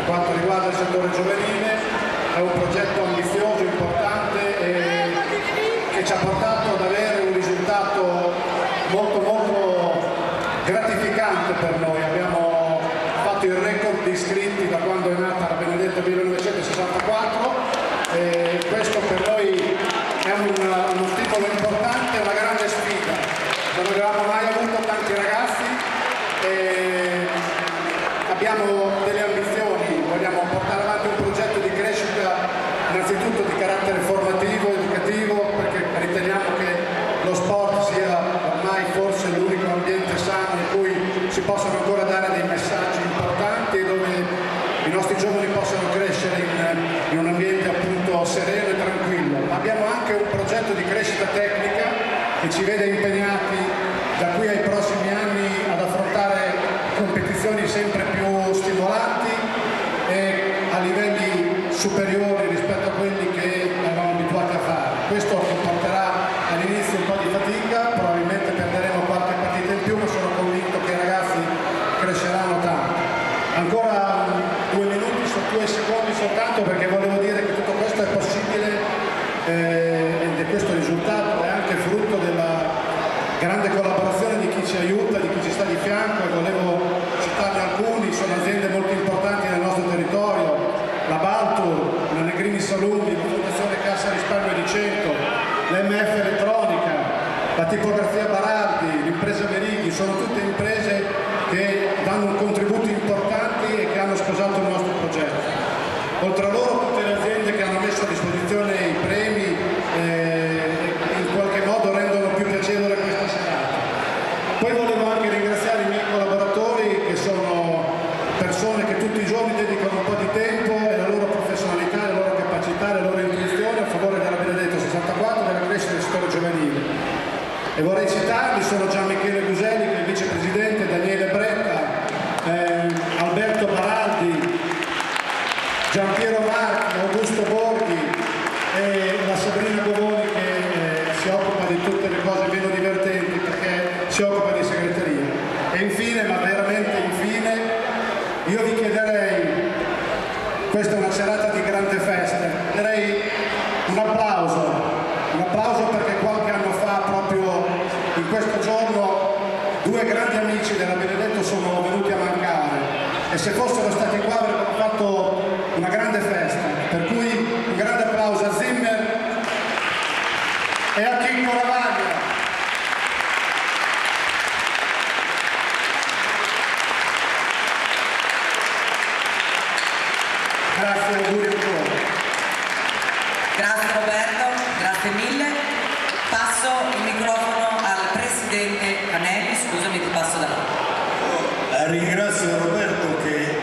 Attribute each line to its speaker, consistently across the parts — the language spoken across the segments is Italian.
Speaker 1: Per quanto riguarda il settore giovanile è un progetto ambizioso, importante e che ci ha portato ad avere un risultato molto gratificante per noi. Abbiamo fatto il record di iscritti da quando è nata la Benedetto 1964 e questo per noi è uno stimolo importante, una grande sfida. Non avevamo mai avuto tanti ragazzi e abbiamo delle ambizioni, vogliamo portare avanti un progetto di crescita innanzitutto di carattere formativo, educativo, perché riteniamo che lo sport sia ormai forse l'unico ambiente sano in cui si possono ancora dare dei messaggi importanti e dove i nostri giovani possano crescere in un ambiente appunto sereno e tranquillo. Ma abbiamo anche un progetto di crescita tecnica che ci vede impegnati da qui ai prossimi anni ad affrontare competizioni sempre più stimolanti e a livelli superiori rispetto a quelli che eravamo abituati a fare. Questo comporterà all'inizio un po' di fatica, probabilmente perderemo qualche partita in più, ma sono convinto che i ragazzi cresceranno tanto. Ancora 2 minuti, 2 secondi soltanto, perché volevo dire che tutto questo è possibile ed questo risultato è anche frutto della grande collaborazione di chi ci aiuta, di chi ci sta di fianco, e volevo citarne alcuni. Sono aziende molto importanti nel nostro territorio: la Baltur, la Negrini Salumi, la Fondazione Cassa Risparmio di Cento, l'MF Elettronica, la Tipografia Baraldi, l'impresa Verighi. Sono tutte imprese che danno contributi importanti e che hanno sposato il nostro progetto. Oltre a loro tutte le aziende che hanno messo a disposizione i premi in qualche modo rendono più piacevole questa serata. Poi volevo anche ringraziare i miei collaboratori, che sono persone che tutti i giorni dedicano un po' di tempo e la loro professionalità, la loro capacità, la loro intuizione a favore della Benedetto 64 e della crescita del settore giovanile. E vorrei citarli: sono Gian Michele Guselli, che è il vicepresidente, Daniele Bretta, Alberto Baraldi, Giampiero Marchi, Augusto Borghi e la Sabrina Govoni, che si occupa di tutte le cose meno divertenti perché si occupa di segreteria. E infine, ma veramente infine, io vi chiederei, questa è una serata di grande festa, chiederei un applauso perché qualche anno fa, proprio in questo giorno, 2 grandi amici della Benedetto sono venuti a mancare e se fossero stati qua avrebbero fatto una grande festa, per cui un grande applauso a Zimmer e a Chicco Ravaglia. Grazie, auguri ancora.
Speaker 2: Grazie Roberto, grazie mille. Passo il microfono al presidente Canelli, scusami, ti passo da là.
Speaker 3: Ringrazio Roberto, che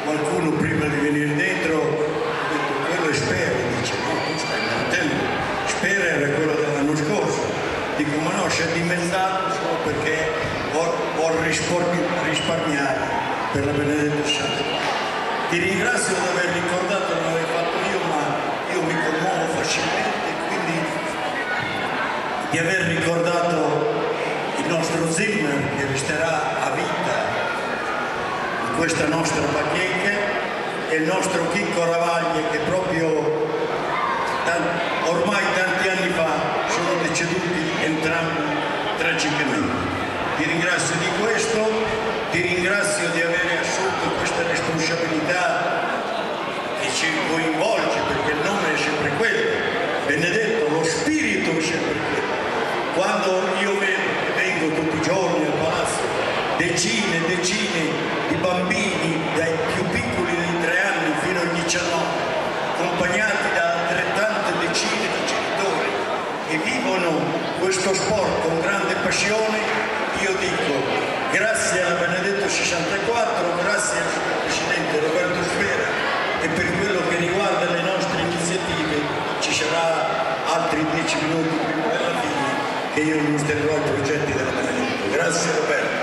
Speaker 3: qualcuno prima di venire dentro ha detto quello è Spera, dice no, tu stai mentendo, Spera era quello dell'anno scorso. Dico ma no, si è dimezzato solo perché ho risparmiare per la Benedetto 64. Ti ringrazio di aver ricordato, non l'avevo fatto io, ma io mi commuovo facilmente, quindi di aver ricordato il nostro Zimmer, che resterà a vita in questa nostra bacheca, e il nostro Chicco Ravaglia, che proprio ormai tanti anni fa sono deceduti entrambi tragicamente. Ti ringrazio di questo, ti ringrazio di avere assunto questa responsabilità che ci coinvolge, perché il nome è sempre quello, Benedetto, lo spirito è sempre quello. Quando io vengo tutti i giorni al palazzo, decine e decine di bambini, dai più piccoli dei 3 anni fino ai 19, accompagnati da altrettante decine di genitori che vivono questo sport con grande passione, io dico grazie alla Benedetto 64, grazie al Presidente Roberto Spera, e per quello che riguarda le nostre iniziative ci sarà altri 10 minuti prima della fine che io illustrerò i progetti della Benedetto. Grazie Roberto.